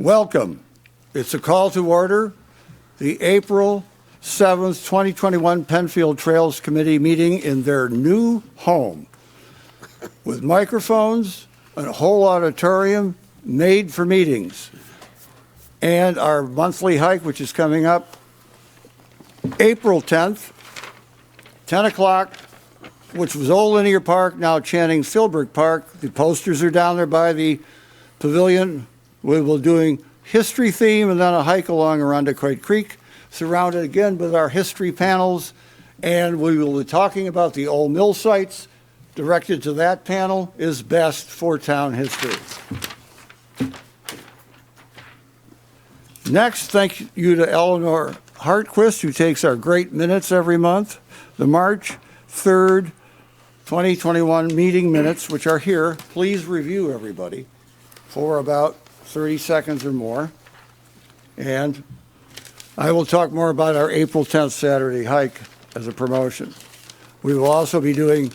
Welcome. It's a call to order. The April 7th, 2021 Penfield Trails Committee meeting in their new home with microphones and a whole auditorium made for meetings. And our monthly hike, which is coming up April 10th, 10 o'clock, which was Old Linear Park, now Channing Philbrick Park. The posters are down there by the pavilion. We will be doing history theme and then a hike along Irondequoit Creek, surrounded again with our history panels. And we will be talking about the old mill sites. Directed to that panel is best for town history. Next, thank you to Eleanor Hartquist, who takes our great minutes every month. The March 3rd, 2021 meeting minutes, which are here. Please review, everybody, for about 30 seconds or more. And I will talk more about our April 10th Saturday hike as a promotion. We will also be doing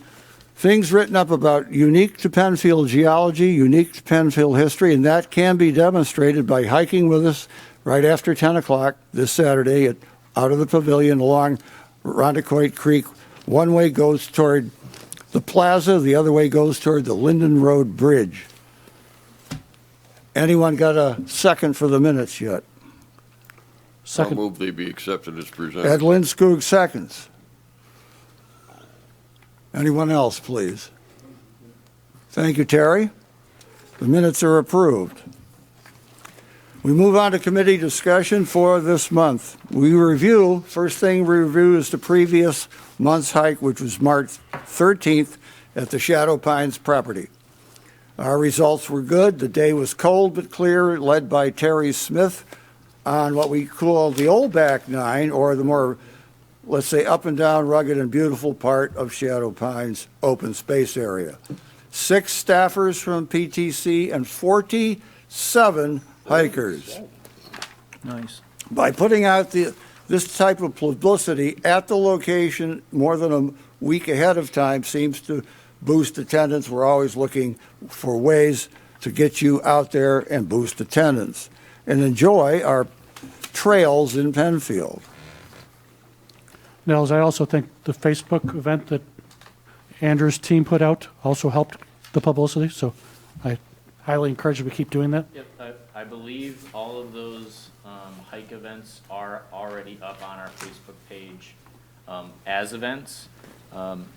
things written up about unique to Penfield geology, unique to Penfield history, and that can be demonstrated by hiking with us right after 10 o'clock this Saturday out of the pavilion along Irondequoit Creek. One way goes toward the plaza, the other way goes toward the Linden Road Bridge. Anyone got a second for the minutes yet? Second. I'll move they be accepted as presented. Ed Lindskog seconds. Anyone else, please? Thank you, Terry. The minutes are approved. We move on to committee discussion for this month. First thing we review is the previous month's hike, which was March 13th at the Shadow Pines property. Our results were good. The day was cold but clear, led by Terry Smith on what we call the old back nine, or the more, let's say, up and down, rugged and beautiful part of Shadow Pines open space area. 6 staffers from PTC and 47 hikers. Nice. By putting out this type of publicity at the location more than a week ahead of time seems to boost attendance. We're always looking for ways to get you out there and boost attendance and enjoy our trails in Penfield. Nels, I also think the Facebook event that Andrew's team put out also helped the publicity, so I highly encourage that we keep doing that. Yep, I believe all of those hike events are already up on our Facebook page as events.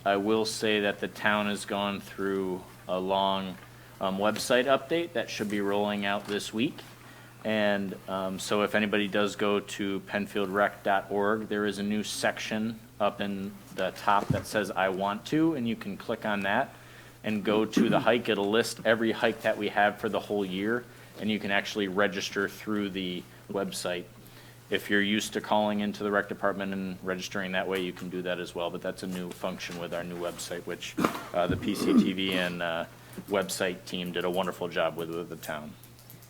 I will say that the town has gone through a long website update that should be rolling out this week. And so if anybody does go to penfieldrec.org, there is a new section up in the top that says I want to, and you can click on that and go to the hike. It'll list every hike that we have for the whole year, and you can actually register through the website. If you're used to calling into the rec department and registering that way, you can do that as well, but that's a new function with our new website, which the PCTV and website team did a wonderful job with the town.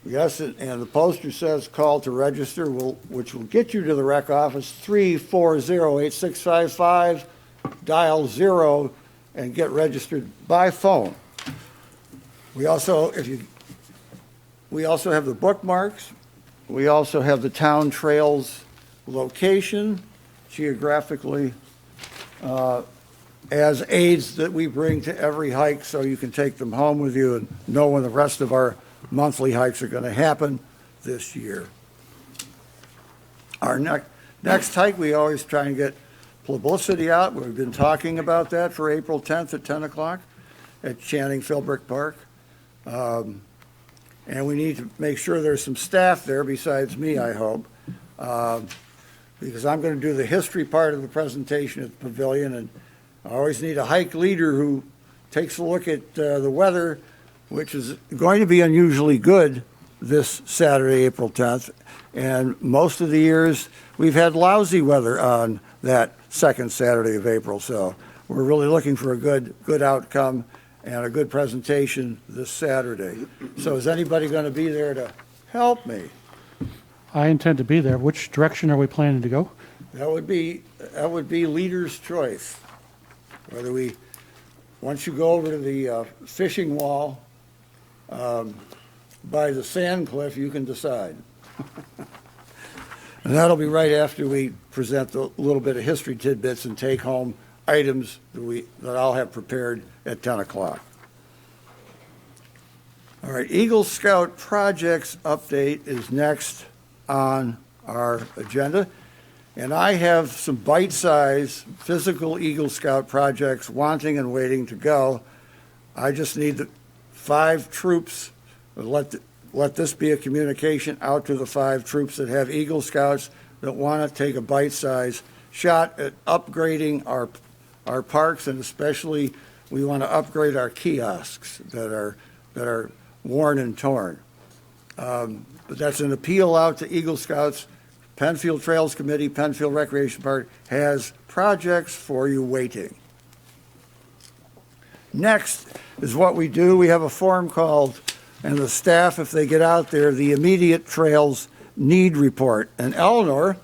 Yes, and the poster says call to register, which will get you to the rec office, 340-8655, dial 0, and get registered by phone. We also have the bookmarks. We also have the town trails location geographically as aids that we bring to every hike, so you can take them home with you and know when the rest of our monthly hikes are going to happen this year. Our next hike, we always try and get publicity out. We've been talking about that for April 10th at 10 o'clock at Channing Philbrick Park. And we need to make sure there's some staff there besides me, I hope, because I'm going to do the history part of the presentation at the pavilion, and I always need a hike leader who takes a look at the weather, which is going to be unusually good this Saturday, April 10th. And most of the years, we've had lousy weather on that second Saturday of April. So we're really looking for a good outcome and a good presentation this Saturday. So is anybody going to be there to help me? I intend to be there. Which direction are we planning to go? That would be leader's choice. Once you go over to the fishing wall, by the sand cliff, you can decide. And that'll be right after we present a little bit of history tidbits and take home items that I'll have prepared at 10 o'clock. All right, Eagle Scout projects update is next on our agenda. And I have some bite-sized physical Eagle Scout projects wanting and waiting to go. I just need the 5 troops, let this be a communication out to the 5 troops that have Eagle Scouts that want to take a bite-sized shot at upgrading our parks, and especially we want to upgrade our kiosks that are worn and torn. But that's an appeal out to Eagle Scouts. Penfield Trails Committee, Penfield Recreation Park has projects for you waiting. Next is what we do. We have a form called, and the staff, if they get out there, the Immediate Trails Need Report. And Eleanor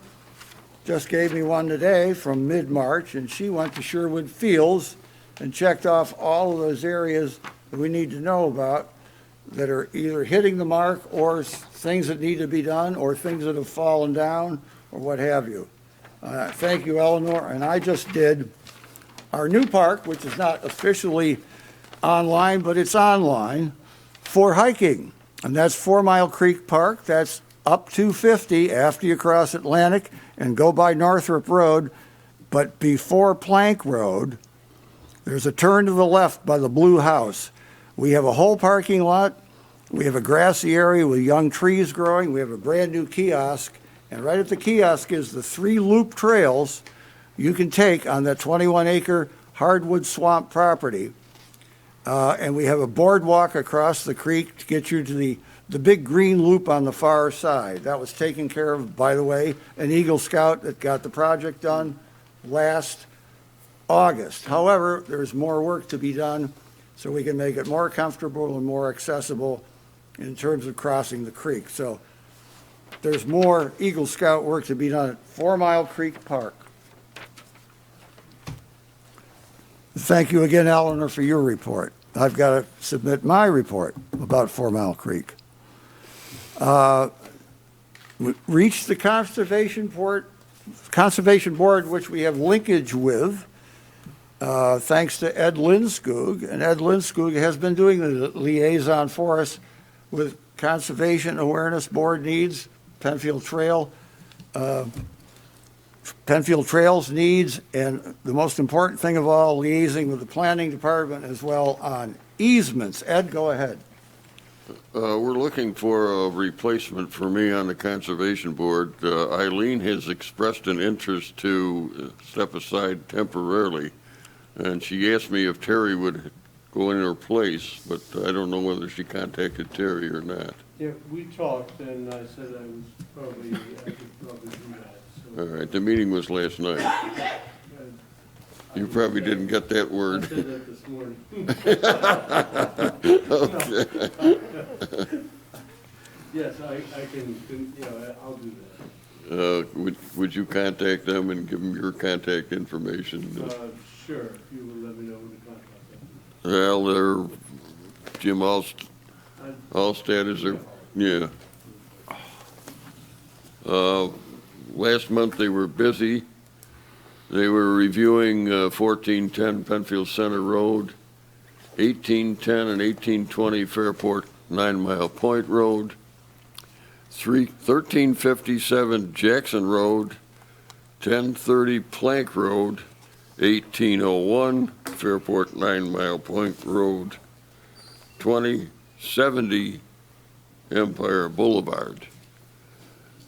just gave me one today from mid-March, and she went to Sherwood Fields and checked off all of those areas that we need to know about that are either hitting the mark or things that need to be done or things that have fallen down or what have you. Thank you, Eleanor. And I just did our new park, which is not officially online, but it's online for hiking. And that's 4 Mile Creek Park. That's up 250 after you cross Atlantic and go by Northrop Road. But before Plank Road, there's a turn to the left by the blue house. We have a whole parking lot. We have a grassy area with young trees growing. We have a brand new kiosk. And right at the kiosk is the 3 loop trails you can take on that 21-acre hardwood swamp property. And we have a boardwalk across the creek to get you to the big green loop on the far side. That was taken care of, by the way, an Eagle Scout that got the project done last August. However, there's more work to be done so we can make it more comfortable and more accessible in terms of crossing the creek. So there's more Eagle Scout work to be done at 4 Mile Creek Park. Thank you again, Eleanor, for your report. I've got to submit my report about 4 Mile Creek. We reached the Conservation Board, which we have linkage with, thanks to Ed Lindskog. And Ed Lindskog has been doing the liaison for us with Conservation Awareness Board needs, Penfield Trails needs, and the most important thing of all, liaising with the Planning Department as well on easements. Ed, go ahead. We're looking for a replacement for me on the Conservation Board. Eileen has expressed an interest to step aside temporarily, and she asked me if Terry would go in her place, but I don't know whether she contacted Terry or not. Yeah, we talked, and I said I could probably do that. So. All right, the meeting was last night. You probably didn't get that word. I said that this morning. Okay. Yes, I can, I'll do that. Would you contact them and give them your contact information? Sure, if you would let me know who to contact. Well, they're Jim Allstat is there, yeah. Last month they were busy. They were reviewing 1410 Penfield Center Road, 1810 and 1820 Fairport 9 Mile Point Road, 1357 Jackson Road, 1030 Plank Road, 1801 Fairport 9 Mile Point Road, 2070 Empire Boulevard,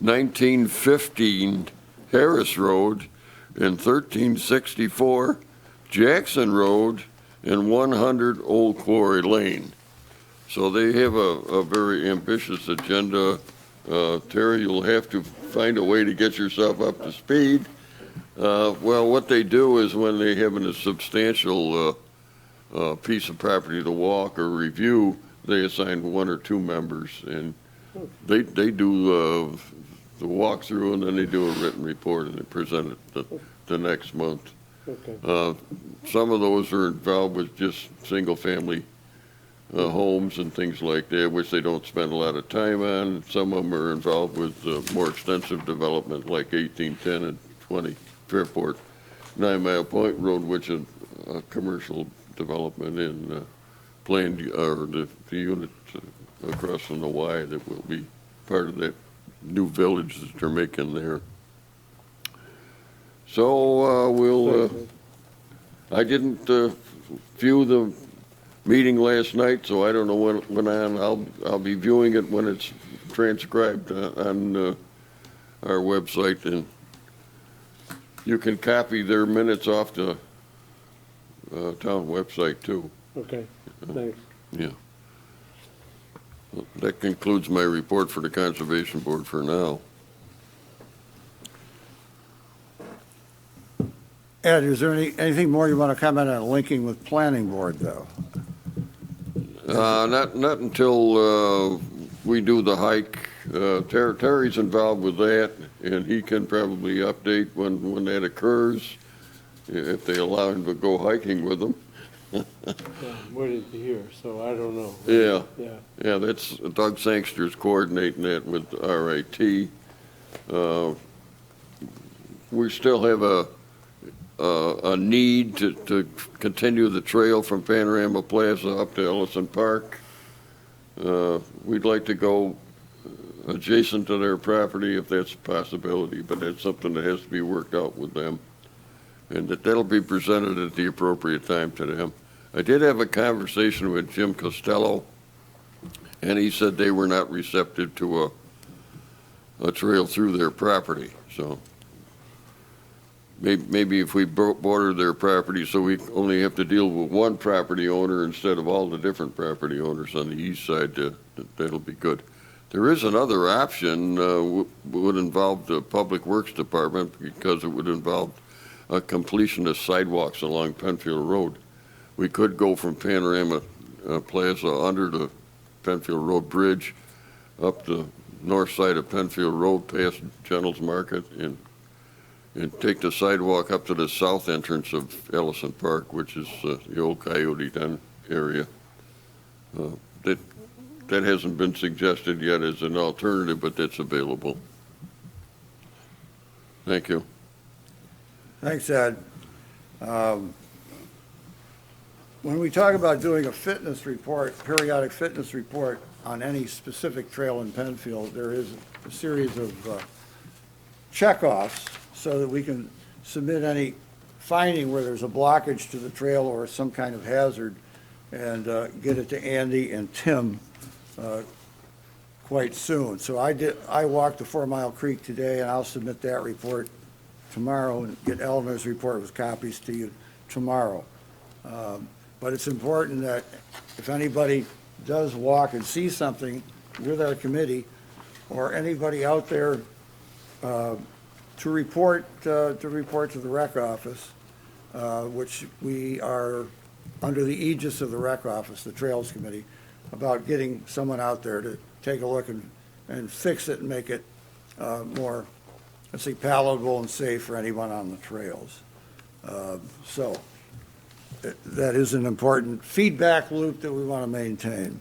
1915 Harris Road, and 1364 Jackson Road, and 100 Old Quarry Lane. So they have a very ambitious agenda. Terry, you'll have to find a way to get yourself up to speed. Well, what they do is when they have a substantial piece of property to walk or review, they assign 1 or 2 members, and they do the walkthrough, and then they do a written report, and they present it the next month. Okay. Some of those are involved with just single-family homes and things like that, which they don't spend a lot of time on. Some of them are involved with more extensive development like 1810 and 20 Fairport, 9 Mile Point Road, which is a commercial development in planned, or the unit across from the Y that will be part of that new village that they're making there. So I didn't view the meeting last night, so I don't know when it went on. I'll be viewing it when it's transcribed on our website, and you can copy their minutes off the town website too. Okay, thanks. Yeah. That concludes my report for the Conservation Board for now. Ed, is there anything more you want to comment on linking with Planning Board, though? Not until we do the hike. Terry's involved with that, and he can probably update when that occurs, if they allow him to go hiking with them. I'm waiting to hear, so I don't know. Yeah. Yeah. Yeah, that's Doug Sangster's coordinating that with RIT. We still have a need to continue the trail from Panorama Plaza up to Ellison Park. We'd like to go adjacent to their property if that's a possibility, but that's something that has to be worked out with them. And that'll be presented at the appropriate time to them. I did have a conversation with Jim Costello, and he said they were not receptive to a trail through their property. So maybe if we border their property so we only have to deal with one property owner instead of all the different property owners on the east side, that'll be good. There is another option, would involve the Public Works Department, because it would involve a completion of sidewalks along Penfield Road. We could go from Panorama Plaza under the Penfield Road Bridge up the north side of Penfield Road past General's Market and take the sidewalk up to the south entrance of Ellison Park, which is the old Coyote Den area. That hasn't been suggested yet as an alternative, but that's available. Thank you. Thanks, Ed. When we talk about doing a fitness report, periodic fitness report on any specific trail in Penfield, there is a series of checkoffs so that we can submit any finding where there's a blockage to the trail or some kind of hazard and get it to Andy and Tim quite soon. So I walked the 4 Mile Creek today, and I'll submit that report tomorrow and get Eleanor's report with copies to you tomorrow. But it's important that if anybody does walk and see something with our committee or anybody out there to report to the rec office, which we are under the aegis of the rec office, the Trails Committee, about getting someone out there to take a look and fix it and make it more, let's say, palatable and safe for anyone on the trails. So that is an important feedback loop that we want to maintain.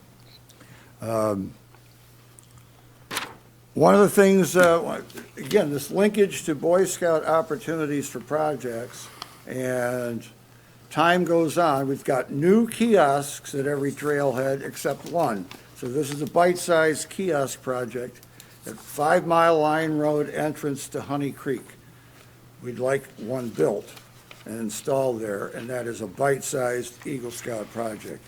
One of the things, again, this linkage to Boy Scout opportunities for projects, and time goes on. We've got new kiosks at every trailhead except one. So this is a bite-sized kiosk project at 5 Mile Line Road entrance to Honey Creek. We'd like one built and installed there, and that is a bite-sized Eagle Scout project.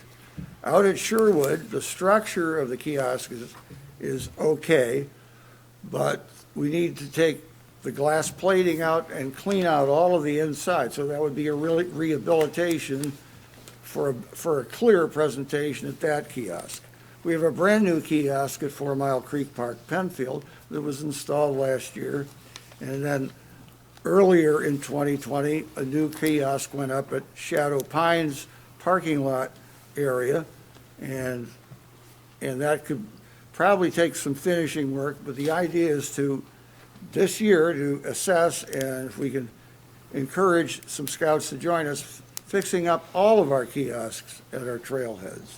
Out at Sherwood, the structure of the kiosk is okay, but we need to take the glass plating out and clean out all of the inside. So that would be a really rehabilitation for a clear presentation at that kiosk. We have a brand-new kiosk at 4 Mile Creek Park, Penfield, that was installed last year. And then earlier in 2020, a new kiosk went up at Shadow Pines parking lot area, and that could probably take some finishing work, but the idea is to, this year, to assess, and if we can encourage some scouts to join us, fixing up all of our kiosks at our trailheads.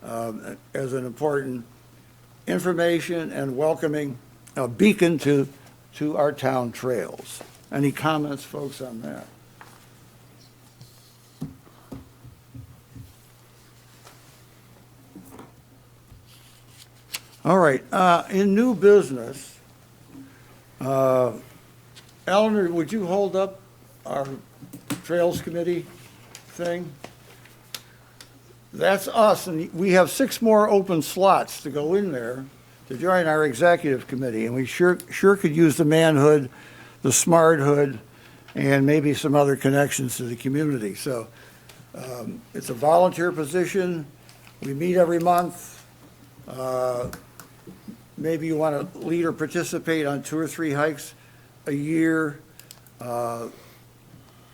as an important information and welcoming beacon to our town trails. Any comments, folks, on that? All right, in new business, Eleanor, would you hold up our Trails Committee thing? That's us, and we have 6 more open slots to go in there to join our executive committee, and we sure could use the manhood, the smarthood, and maybe some other connections to the community. So it's a volunteer position. We meet every month. Maybe you want to lead or participate on 2 or 3 hikes a year.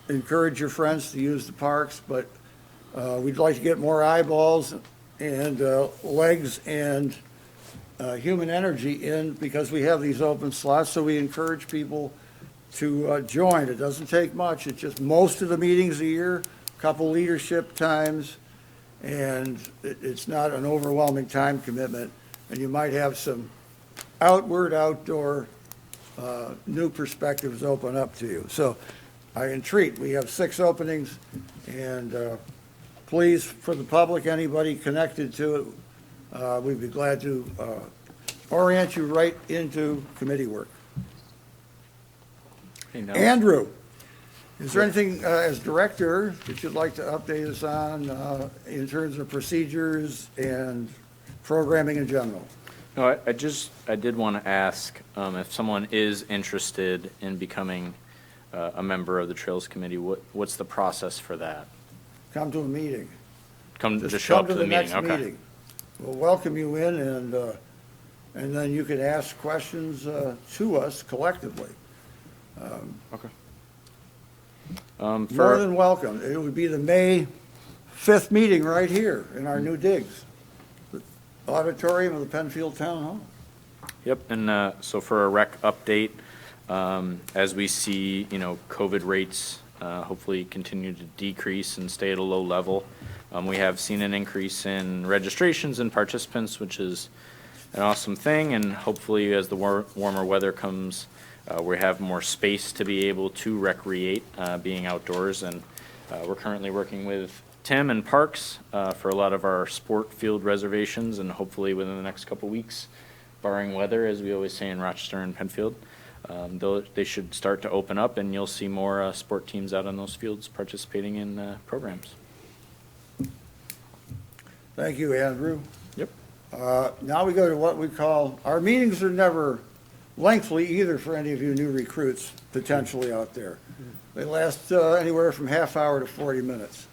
Encourage your friends to use the parks, but we'd like to get more eyeballs and legs and human energy in because we have these open slots, so we encourage people to join. It doesn't take much. It's just most of the meetings a year, a couple leadership times, and it's not an overwhelming time commitment. And you might have some outdoor new perspectives open up to you. So I entreat, we have 6 openings, and please, for the public, anybody connected to it, we'd be glad to orient you right into committee work. Hey, Nels. Andrew, is there anything as director that you'd like to update us on in terms of procedures and programming in general? No, I did want to ask if someone is interested in becoming a member of the Trails Committee, what's the process for that? Come to a meeting. Just show up to the meeting, next okay. meeting. We'll welcome you in, and then you can ask questions to us collectively. Okay. More than welcome. It would be the May 5th meeting right here in our new digs, the auditorium of the Penfield Town Hall. Yep, and so for a rec update, as we see, COVID rates hopefully continue to decrease and stay at a low level, we have seen an increase in registrations and participants, which is an awesome thing, and hopefully as the warmer weather comes, we have more space to be able to recreate being outdoors, and we're currently working with Tim and Parks for a lot of our sport field reservations, and hopefully within the next couple weeks, barring weather, as we always say in Rochester and Penfield, they should start to open up, and you'll see more sport teams out on those fields participating in programs. Thank you, Andrew. Yep. Now we go to what we call, our meetings are never lengthy either for any of you new recruits potentially out there. They last anywhere from half hour to 40 minutes.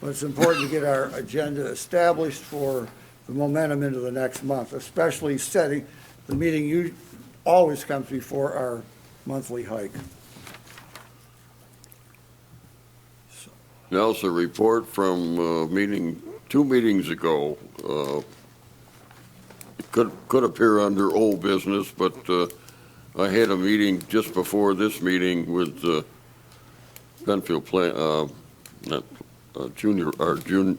But it's important to get our agenda established for the momentum into the next month, especially setting the meeting you always comes before our monthly hike. Nels, a report from 2 meetings ago. It could appear under old business, but I had a meeting just before this meeting with Penfield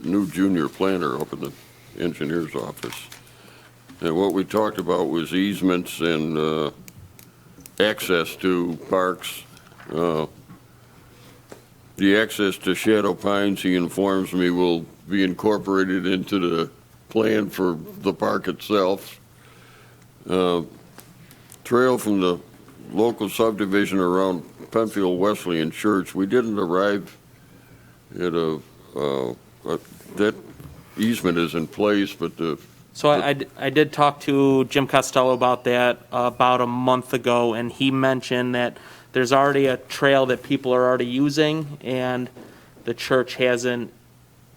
new junior planner up in the engineer's office. And what we talked about was easements and access to parks. The access to Shadow Pines, he informs me, will be incorporated into the plan for the park itself. Trail from the local subdivision around Penfield Wesleyan Church, we didn't arrive at that easement is in place, but So I did talk to Jim Costello about that about a month ago, and he mentioned that there's already a trail that people are already using, and the church hasn't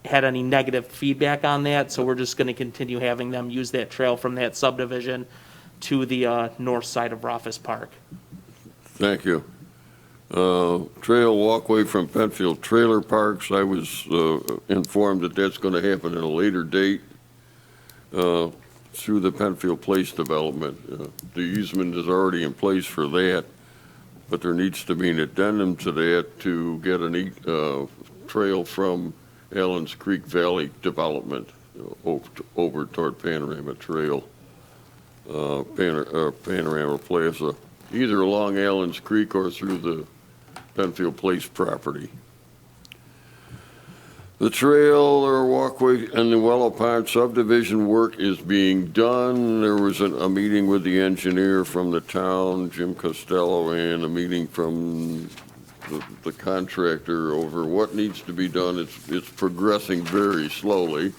had any negative feedback on that, so we're just going to continue having them use that trail from that subdivision to the north side of Rothfuss Park. thank you. Trail walkway from Penfield Trailer Parks, I was informed that that's going to happen at a later date through the Penfield Place development. The easement is already in place for that, but there needs to be an addendum to that to get a trail from Allen's Creek Valley development. over toward Panorama Trail, Panorama Plaza, either along Allen's Creek or through the Penfield Place property. The trail or walkway and the Willow Pond subdivision work is being done. There was a meeting with the engineer from the town, Jim Costello, and a meeting from the contractor over what needs to be done. It's progressing very slowly.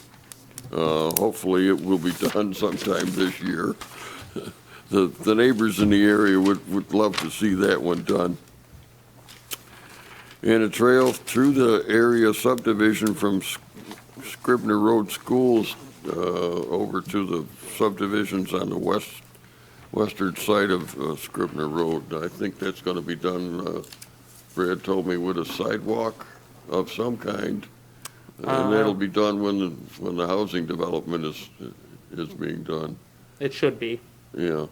Hopefully it will be done sometime this year. The neighbors in the area would love to see that one done. And a trail through the area subdivision from Scribner Road Schools over to the subdivisions on the western side of Scribner Road. I think that's going to be done, Brad told me, with a sidewalk of some kind. And that'll be done when the housing development is being done. It should be. Yeah.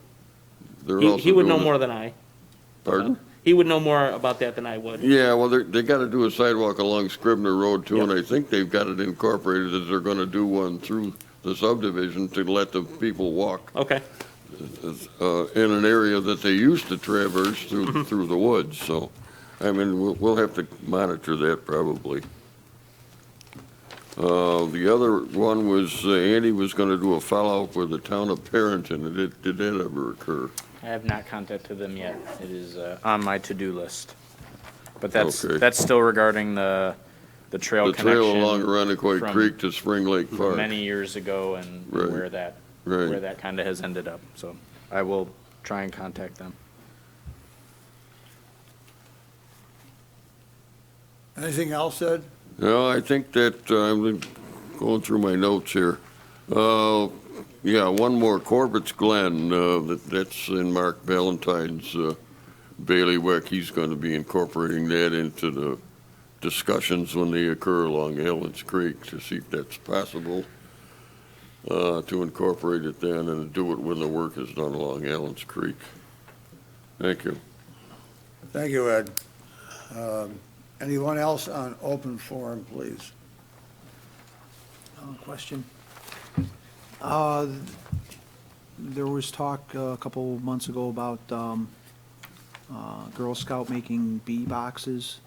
They're He also would know doing more than I. Pardon? He would know more about that than I would. Yeah, well, they got to do a sidewalk along Scribner Road too, Yep. and I think they've got it incorporated that they're going to do one through the subdivision to let the people walk Okay. in an area that they used to traverse through the woods. So, I mean, we'll have to monitor that probably. The other one was Andy was going to do a follow-up with the town of Parrington. Did that ever occur? I have not contacted them yet. It is on my to-do list. But that's Okay. that's still regarding the trail The connection. trail along Arundecoit from Creek to Spring Lake Park. many years ago and Right. where that Right. kind of has ended up. So I will try and contact them. Anything else, Ed? No, I think that I'm going through my notes here. Yeah, one more, Corbett's Glen, that's in Mark Valentine's bailiwick. He's going to be incorporating that into the discussions when they occur along Allen's Creek to see if that's possible to incorporate it then and do it when the work is done along Allen's Creek. Thank you. Thank you, Ed. Anyone else on open forum, please? Question. There was talk a couple months ago about Girl Scout making bee boxes.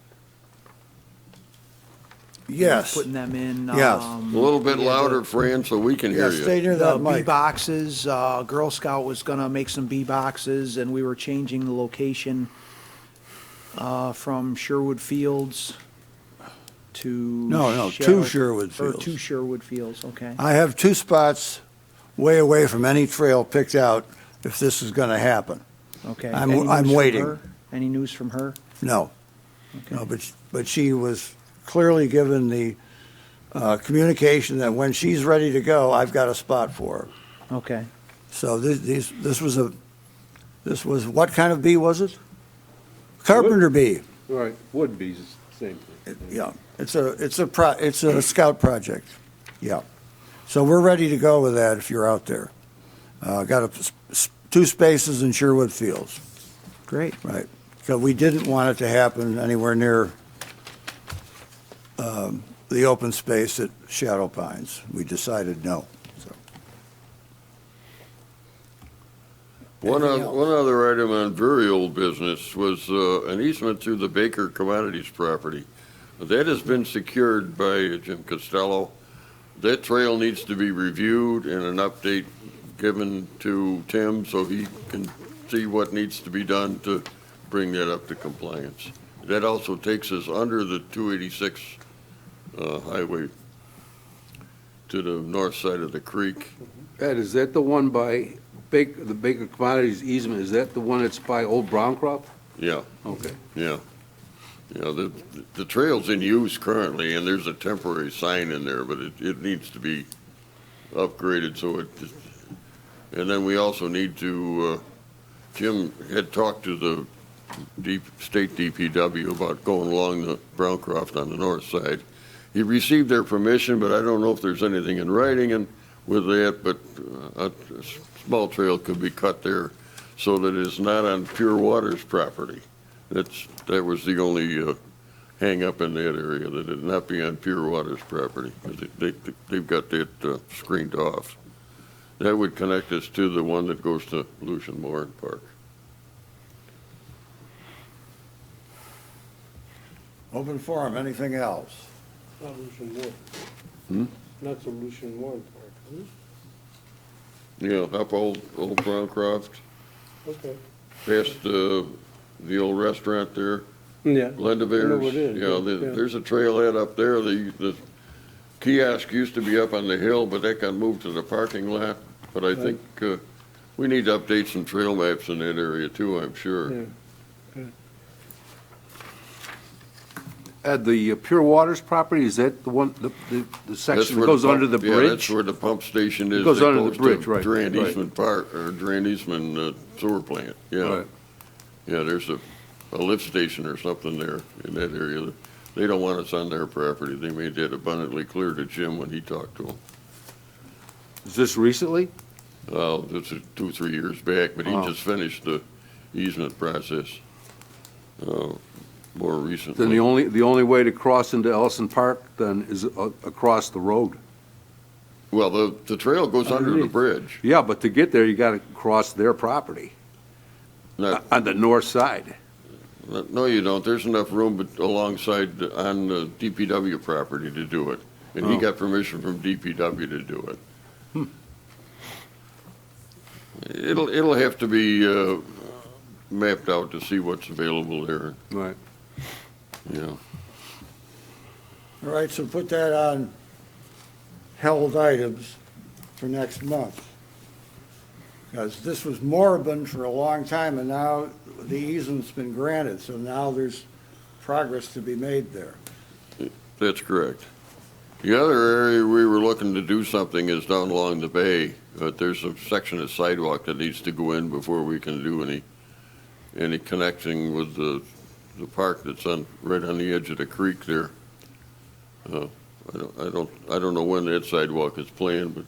Yes. Putting them in. Yes. A little bit louder, Fran, so we can hear Yes, you. stay near The that bee mic. boxes, Girl Scout was gonna make some bee boxes, and we were changing the location from Sherwood Fields to. No, to Shadow- Sherwood Or Fields. to Sherwood Fields, okay. I have two spots way away from any trail picked out if this is going to happen. Okay. I'm- Any news I'm from waiting. her? Any news from her? No. Okay. No, but she was clearly given the communication that when she's ready to go, I've got a spot for her. Okay. So this was what kind of bee was it? Carpenter bee. Right, would be same thing. Yeah, it's a scout project. Yeah. So we're ready to go with that if you're out there. Got two spaces in Sherwood Fields, Great. right? So we didn't want it to happen anywhere near the open space at Shadow Pines. We decided no. So. One Anything else? other item on very old business was an easement through the Baker Commodities property. That has been secured by Jim Costello. That trail needs to be reviewed and an update given to Tim so he can see what needs to be done to bring that up to compliance. That also takes us under the 286 highway to the north side of the creek. Ed, is that the one by the Baker Commodities easement, is that the one that's by Old Browncroft? Yeah. Okay. Yeah. You know, the trail's in use currently, and there's a temporary sign in there, but it needs to be upgraded so and then we also need to, Jim had talked to the state DPW about going along the Browncroft on the north side. He received their permission, but I don't know if there's anything in writing and with that, but a small trail could be cut there so that it's not on Pure Water's property. That was the only hang up in that area, that it not be on Pure Water's property, because they've got that screened off. That would connect us to the one that goes to Lucian Moore Park. Open forum, anything else? Not Lucian One. Hmm? Not the Lucian One part, huh? Yeah, up Old Browncroft, Okay. past the old restaurant there, Yeah. Lendevere's. I know what it is, yeah. There's a trailhead up there. The kiosk used to be up on the hill, but that got moved to the parking lot. But I think we need to update some trail maps in that area too, I'm sure. Yeah. Ed, the Pure Waters property, is that the one, the That's section that where goes pump- under the Yeah, that's bridge? where the pump station is. Goes that under the to bridge, right, Grand right. Eastman Park, or Grand Eastman sewer plant, yeah. Right. Yeah, there's a lift station or something there in that area. They don't want us on their property. They made that abundantly clear to Jim when he talked to them. Is this recently? This is 2-3 years back, but he Oh. just finished the easement process more recently. Then the only way to cross into Ellison Park then is across the road. Well, the trail goes under the Underneath. bridge. Yeah, but to get there, you gotta cross their property Not, on the north side. no, you don't. There's enough room alongside on the DPW property to do it. And he Oh. got permission from DPW to do it. It'll have to be mapped out to see what's available there, Right. yeah. All right, so put that on held items for next month. Because this was moribund for a long time, and now the easement's been granted, so now there's progress to be made there. That's correct. The other area we were looking to do something is down along the bay, but there's a section of sidewalk that needs to go in before we can do any connecting with the park that's right on the edge of the creek there. I don't know when that sidewalk is planned, but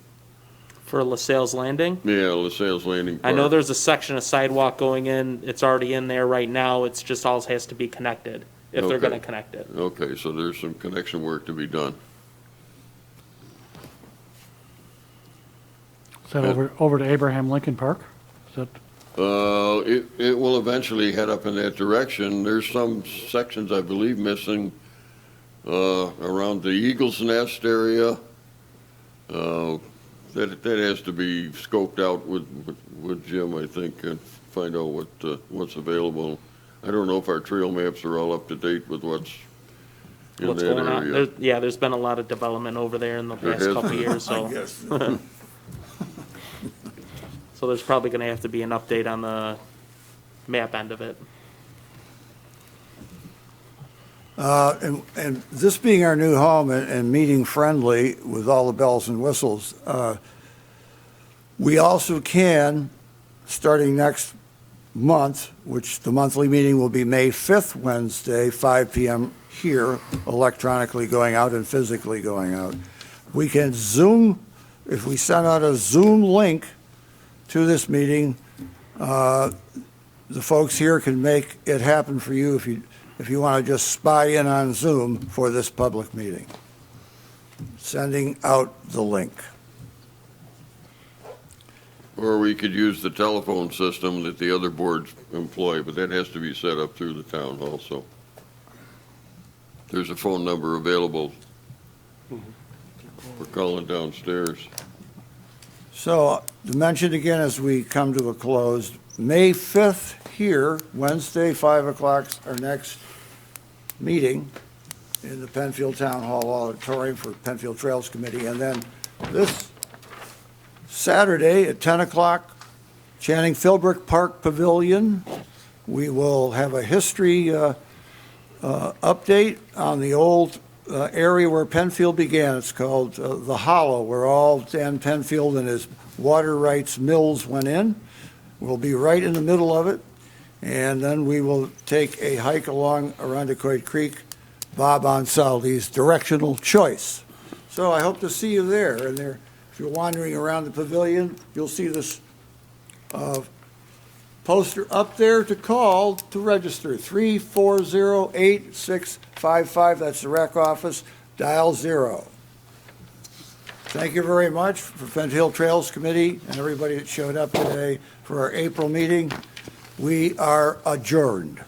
For LaSalle's Landing? yeah, LaSalle's Landing I know Park. there's a section of sidewalk going in, it's already in there right now, it's just all has to be connected, if they're Okay. gonna connect it. Okay, so there's some connection work to be done. Is that over to Abraham Lincoln Park? Is that, It will eventually head up in that direction. There's some sections, I believe, missing around the Eagle's Nest area. That has to be scoped out with Jim, I think, and find out what's available. I don't know if our trail maps are all up to date with what's in What's that going on? area. Yeah, there's been a lot of development over there in the There past has couple been. years, so. Yes. So there's probably gonna have to be an update on the map end of it. And this being our new home and meeting friendly with all the bells and whistles, we also can, starting next month, which the monthly meeting will be May 5th, Wednesday, 5 PM here, electronically going out and physically going out. We can Zoom, if we send out a Zoom link to this meeting, the folks here can make it happen for you if you want to just spy in on Zoom for this public meeting. Sending out the link. Or we could use the telephone system that the other boards employ, but that has to be set up through the town also. There's a phone number available for calling downstairs. So, to mention again as we come to a close, May 5th here, Wednesday, 5 o'clock, our next meeting in the Penfield Town Hall Auditorium for Penfield Trails Committee. And then this Saturday at 10 o'clock, Channing Philbrook Park Pavilion, we will have a history update on the old area where Penfield began. It's called the Hollow, where all Dan Penfield and his water rights mills went in. We'll be right in the middle of it. And then we will take a hike along Arundecoit Creek, Bob Ansaldi's directional choice. So I hope to see you there. And there, if you're wandering around the pavilion, you'll see this poster up there to call to register, 340-8655. That's the rec office, dial 0. Thank you very much for Penfield Trails Committee and everybody that showed up today for our April meeting. We are adjourned.